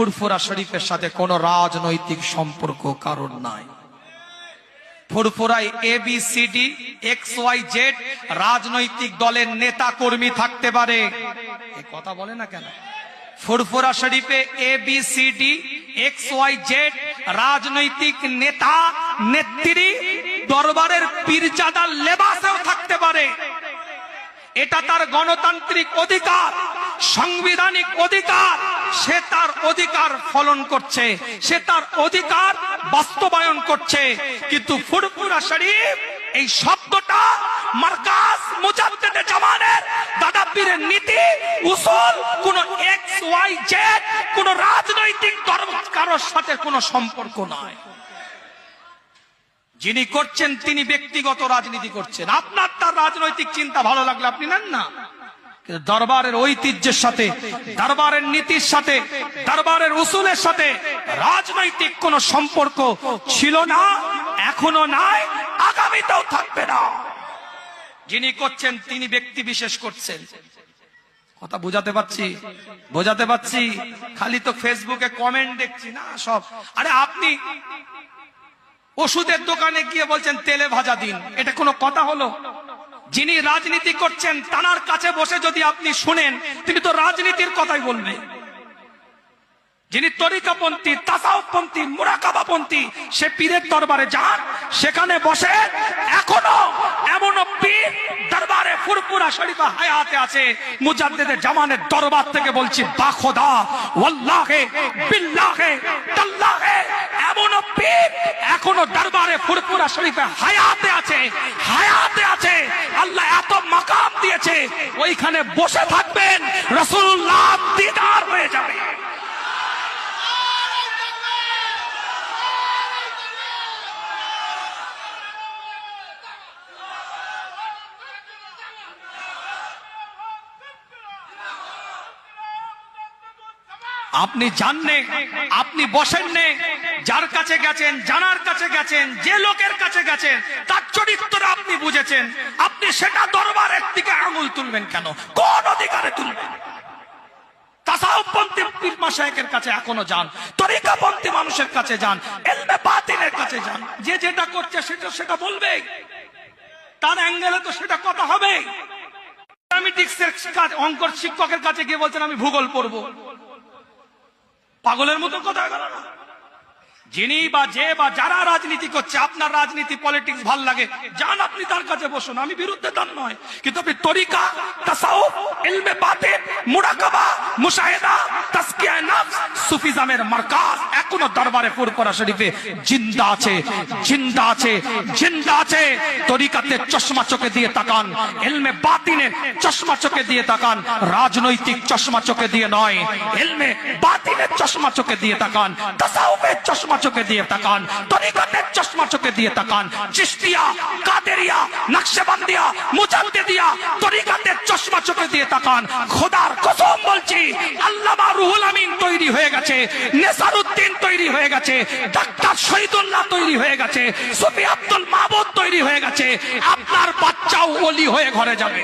ফুরফুরা শরীফের সাথে কোনো রাজনৈতিক সম্পর্ক কারণ নাই। ফুরফুরায় ABCD XYZ রাজনৈতিক দলের নেতা কর্মী থাকতে পারে, এই কথা বলে না কেন? ফুরফুরা শরীফে ABCD XYZ রাজনৈতিক নেতা নেত্রী দরবারের পীরজাদার লেবাসেও থাকতে পারে। এটা তার গণতান্ত্রিক অধিকার, সাংবিধানিক অধিকার। সে তার অধিকার ফলন করছে, সে তার অধিকার বাস্তবায়ন করছে। কিন্তু ফুরফুরা শরীফ এই শব্দটা মারকাজ মুজাদ্দিদে জামানের দাদা পীরের নীতি উসুল কোন XYZ কোন রাজনৈতিক দল কারোর সাথে কোনো সম্পর্ক নাই। যিনি করছেন তিনি ব্যক্তিগত রাজনীতি করছেন। আপনার তার রাজনৈতিক চিন্তা ভালো লাগলে আপনি নেন না, কিন্তু দরবারের ঐতিহ্যের সাথে, দরবারের নীতির সাথে, দরবারের উসুলের সাথে রাজনৈতিক কোনো সম্পর্ক ছিল না, এখনো নাই, আগামীতেও থাকবে না। যিনি করছেন তিনি ব্যক্তি বিশেষ করছেন। কথা বোঝাতে পারছি? বোঝাতে পারছি? খালি তো ফেসবুকে কমেন্ট দেখছি না সব। আরে আপনি ওষুধের দোকানে গিয়ে বলছেন তেলে ভাজা দিন, এটা কোনো কথা হলো? যিনি রাজনীতি করছেন তার কাছে বসে যদি আপনি শুনেন, তিনি তো রাজনীতির কথাই বলবেন। যিনি তরিকাপন্থী, তাসাউফপন্থী, মুরাকাবাপন্থী, সে পীরের দরবারে যান, সেখানে বসে এখনো এমন পীর দরবারে ফুরফুরা শরীফা হায়াতে আছে। মুজাদ্দিদে জামানের দরবার থেকে বলছি বাখোদা ওয়াল্লাহে বিল্লাহে তাল্লাহে এমন পীর এখনো দরবারে ফুরফুরা শরীফে হায়াতে আছে, হায়াতে আছে। আল্লাহ এত মাকাম দিয়েছে, ওইখানে বসে থাকবেন, রাসূলুল্লাহ দিদার হয়ে যাবে। আপনি জাননে, আপনি বসেন নে, যার কাছে গেছেন, জানার কাছে গেছেন, যে লোকের কাছে গেছেন, তার চরিত্র আপনি বুঝেছেন, আপনি সেটা দরবারের দিকে আঙুল তুলবেন কেন? কোন অধিকারে তুলবেন? তাসাউফপন্থী পীর মাশায়েখের কাছে এখনো যান, তরিকাপন্থী মানুষের কাছে যান, ইলমে বাতিনের কাছে যান। যে যেটা করছে সেটা বলবে, তার অ্যাঙ্গেলে তো সেটা কথা হবে। ম্যাথমেটিক্সের অঙ্কর শিক্ষকের কাছে গিয়ে বলছেন আমি ভূগোল পড়বো, পাগলের মতো কথা গেল না? যিনি বা যে বা যারা রাজনীতি করছে, আপনার রাজনীতি পলিটিক্স ভাল লাগে, যান আপনি তার কাছে বসুন, আমি বিরুদ্ধে তার নয়। কিন্তু আপনি তরিকা, তাসাউফ, ইলমে বাতিন, মুরাকাবা, মুশাহিদা, তাজকিয়া নফস, সুফিজমের মারকাজ এখনো দরবারে ফুরফুরা শরীফে জিন্দা আছে, জিন্দা আছে, জিন্দা আছে। তরিকাতে চশমা চোখে দিয়ে তাকান, ইলমে বাতিনে চশমা চোখে দিয়ে তাকান, রাজনৈতিক চশমা চোখে দিয়ে নয়। ইলমে বাতিনের চশমা চোখে দিয়ে তাকান, তাসাউফের চশমা চোখে দিয়ে তাকান, তরিকাতের চশমা চোখে দিয়ে তাকান। চিশতিয়া, কাদেরিয়া, নকশবন্দিয়া, মুজাদ্দিদিয়া তরিকাতের চশমা চোখে দিয়ে তাকান। খোদার কসম বলছি, আল্লামা রুহুল আমিন তৈরি হয়ে গেছে, নেসারউদ্দিন তৈরি হয়ে গেছে, ডাক্তার শহীদুল্লাহ তৈরি হয়ে গেছে, সুফি আব্দুল মাহমুদ তৈরি হয়ে গেছে। আপনার বাচ্চাও ওলি হয়ে ঘরে যাবে।